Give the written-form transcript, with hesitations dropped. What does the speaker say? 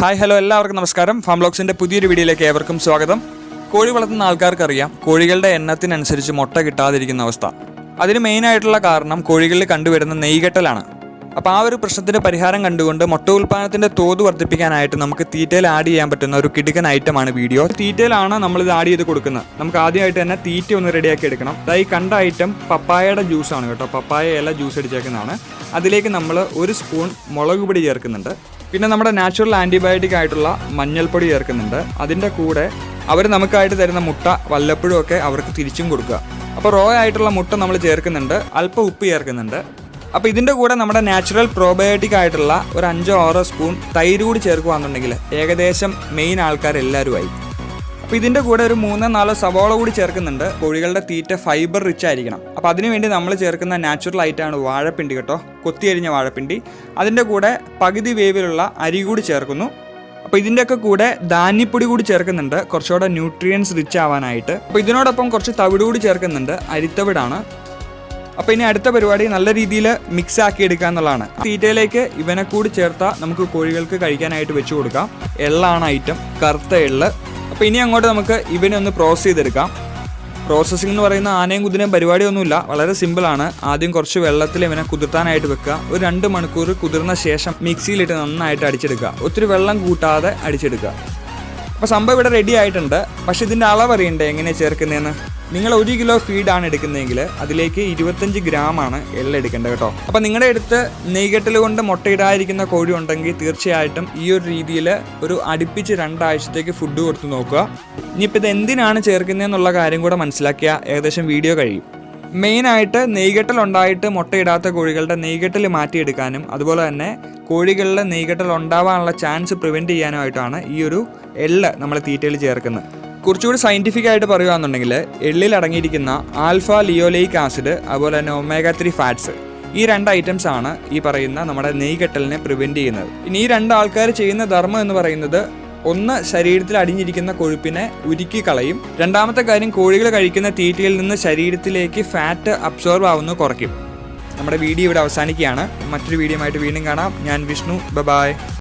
Hi hello എല്ലാവർക്കും നമസ്കാരം. Farm വ്ലോഗ്സിൻ്റെ പുതിയൊരു വീഡിയോയിലേക്ക് ഏവർക്കും സ്വാഗതം. കോഴി വളർത്തുന്ന ആൾക്കാർക്കറിയാം കോഴികളുടെ എണ്ണത്തിനനുസരിച്ച് മുട്ട കിട്ടാതിരിക്കുന്ന അവസ്ഥ. അതിന് മെയിനായിട്ടുള്ള കാരണം കോഴികളിൽ കണ്ടുവരുന്ന നെയ്കെട്ടലാണ്. അപ്പോൾ ആ ഒരു പ്രശ്നത്തിൻ്റെ പരിഹാരം കണ്ടുകൊണ്ട് മുട്ട ഉൽപ്പാദനത്തിൻ്റെ തോത് വർദ്ധിപ്പിക്കാനായിട്ട് നമുക്ക് തീറ്റയിൽ ആഡ് ചെയ്യാൻ പറ്റുന്ന ഒരു കിടുക്കൻ ഐറ്റമാണ് വീഡിയോ. തീറ്റയിലാണ് നമ്മളിത് ആഡ് ചെയ്ത് കൊടുക്കുന്നത്. നമുക്ക് ആദ്യമായിട്ട് തന്നെ തീറ്റ ഒന്ന് റെഡിയാക്കി എടുക്കണം. ഈ കണ്ട ഐറ്റം പപ്പായയുടെ ജ്യൂസാണ് കേട്ടോ. പപ്പായ ഇല ജ്യൂസ് അടിച്ചേക്കുന്നതാണ്. അതിലേക്ക് നമ്മൾ 1 സ്പൂൺ മുളക് പൊടി ചേർക്കുന്നുണ്ട്. പിന്നെ നമ്മുടെ നാച്ചുറൽ ആൻറ്റിബയോട്ടിക് ആയിട്ടുള്ള മഞ്ഞൾപ്പൊടി ചേർക്കുന്നുണ്ട്. അതിൻ്റെ കൂടെ അവർ നമുക്കായിട്ട് തരുന്ന മുട്ട വല്ലപ്പോഴും ഒക്കെ അവർക്ക് തിരിച്ചും കൊടുക്കുക. അപ്പോൾ റോ ആയിട്ടുള്ള മുട്ട നമ്മൾ ചേർക്കുന്നുണ്ട്. അല്പം ഉപ്പ് ചേർക്കുന്നുണ്ട്. അപ്പോൾ ഇതിൻ്റെ കൂടെ നമ്മുടെ നാച്ചുറൽ പ്രോബയോട്ടിക് ആയിട്ടുള്ള ഒരു 5-6 സ്പൂൺ തൈര് കൂടി ചേർക്കുകയാണെന്നുണ്ടെങ്കിൽ ഏകദേശം മെയിൻ ആൾക്കാരെല്ലാവരുമായി. അപ്പോൾ ഇതിൻ്റെ കൂടെ ഒരു 3-4 സവോള കൂടി ചേർക്കുന്നുണ്ട്. കോഴികളുടെ തീറ്റ ഫൈബർ റിച്ച് ആയിരിക്കണം. അപ്പോൾ അതിനുവേണ്ടി നമ്മൾ ചേർക്കുന്ന നാച്ചുറൽ ഐറ്റമാണ് വാഴപ്പിണ്ടി കേട്ടോ, കൊത്തിയരിഞ്ഞ വാഴപ്പിണ്ടി. അതിൻ്റെ കൂടെ പകുതി വേവിലുള്ള അരി കൂടി ചേർക്കുന്നു. അപ്പോൾ ഇതിൻ്റെയൊക്കെ കൂടെ ധാന്യപ്പൊടി കൂടി ചേർക്കുന്നുണ്ട്, കുറച്ചുകൂടെ ന്യൂട്രിയൻസ് റിച്ച് ആവാനായിട്ട്. അപ്പോൾ ഇതിനോടൊപ്പം കുറച്ച് തവിട് കൂടി ചേർക്കുന്നുണ്ട്, അരിത്തവിടാണ്. അപ്പോൾ ഇനി അടുത്ത പരിപാടി നല്ല രീതിയിൽ മിക്സ് ആക്കി എടുക്കുക എന്നുള്ളതാണ്. തീറ്റയിലേക്ക് ഇവനെ കൂടി ചേർത്താൽ നമുക്ക് കോഴികൾക്ക് കഴിക്കാനായിട്ട് വെച്ച് കൊടുക്കാം. എള്ളാണ് ഐറ്റം, കറുത്ത എള്ള്. അപ്പോൾ ഇനി അങ്ങോട്ട് നമുക്ക് ഇവനെ ഒന്ന് പ്രോസസ്സ് ചെയ്തെടുക്കാം. പ്രോസസ്സിംഗ് എന്ന് പറയുന്ന ആനയും കുതിരയും പരിപാടിയൊന്നുമില്ല, വളരെ സിമ്പിളാണ്. ആദ്യം കുറച്ച് വെള്ളത്തിൽ ഇവനെ കുതിർത്താനായിട്ട് വെക്കുക. ഒരു 2 മണിക്കൂർ കുതിർന്ന ശേഷം മിക്സിയിലിട്ട് നന്നായിട്ട് അടിച്ചെടുക്കുക. ഒത്തിരി വെള്ളം കൂട്ടാതെ അടിച്ചെടുക്കുക. അപ്പോൾ സംഭവം ഇവിടെ റെഡി ആയിട്ടുണ്ട്. പക്ഷേ ഇതിൻ്റെ അളവ് അറിയണ്ടേ എങ്ങനെയാണ് ചേർക്കുന്നതെന്ന്. നിങ്ങൾ 1 കിലോ ഫീഡാണ് എടുക്കുന്നതെങ്കിൽ അതിലേക്ക് 25 ഗ്രാമാണ് എള്ള എടുക്കേണ്ടത് കേട്ടോ. അപ്പോൾ നിങ്ങളുടെ അടുത്ത് നെയ്കെട്ടൽ കൊണ്ട് മുട്ടയിടാതിരിക്കുന്ന കോഴി ഉണ്ടെങ്കിൽ തീർച്ചയായിട്ടും ഈ ഒരു രീതിയിൽ ഒരു അടുപ്പിച്ച് 2 ആഴ്ചത്തേക്ക് ഫുഡ് കൊടുത്ത് നോക്കുക. ഇനിയിപ്പോൾ ഇത് എന്തിനാണ് ചേർക്കുന്നതെന്നുള്ള കാര്യം കൂടെ മനസ്സിലാക്കിയാൽ ഏകദേശം വീഡിയോ കഴിയും. മെയിനായിട്ട് നെയ്കെട്ടൽ ഉണ്ടായിട്ട് മുട്ടയിടാത്ത കോഴികളുടെ നെയ്കെട്ടൽ മാറ്റിയെടുക്കാനും അതുപോലെ തന്നെ കോഴികളിൽ നെയ്കെട്ടൽ ഉണ്ടാവാനുള്ള ചാൻസ് പ്രിവെൻറ്റ് ചെയ്യാനുമായിട്ടാണ് ഈ ഒരു എള്ള് നമ്മൾ തീറ്റയിൽ ചേർക്കുന്നത്. കുറച്ചുകൂടി സയൻറ്റിഫിക് ആയിട്ട് പറയുകയാണെന്നുണ്ടെങ്കിൽ എള്ളിൽ അടങ്ങിയിരിക്കുന്ന ആൽഫ ലിയോലെയിക് ആസിഡ് അതുപോലെ തന്നെ omega-3 ഫാറ്റ്സ്, ഈ 2 ഐറ്റംസ് ആണ് ഈ പറയുന്ന നമ്മുടെ നെയ്കെട്ടലിനെ പ്രിവെൻറ്റ് ചെയ്യുന്നത്. ഇനി ഈ 2 ആൾക്കാർ ചെയ്യുന്ന ധർമ്മം എന്ന് പറയുന്നത്, ഒന്ന് ശരീരത്തിൽ അടിഞ്ഞിരിക്കുന്ന കൊഴുപ്പിനെ ഉരുക്കി കളയും. രണ്ടാമത്തെ കാര്യം, കോഴികൾ കഴിക്കുന്ന തീറ്റയിൽ നിന്ന് ശരീരത്തിലേക്ക് ഫാറ്റ് അബ്സോർബ് ആവുന്നത് കുറയ്ക്കും. നമ്മുടെ വീഡിയോ ഇവിടെ അവസാനിക്കുകയാണ്. മറ്റൊരു വീഡിയോ ആയിട്ട് വീണ്ടും കാണാം. ഞാൻ വിഷ്ണു. ബൈ.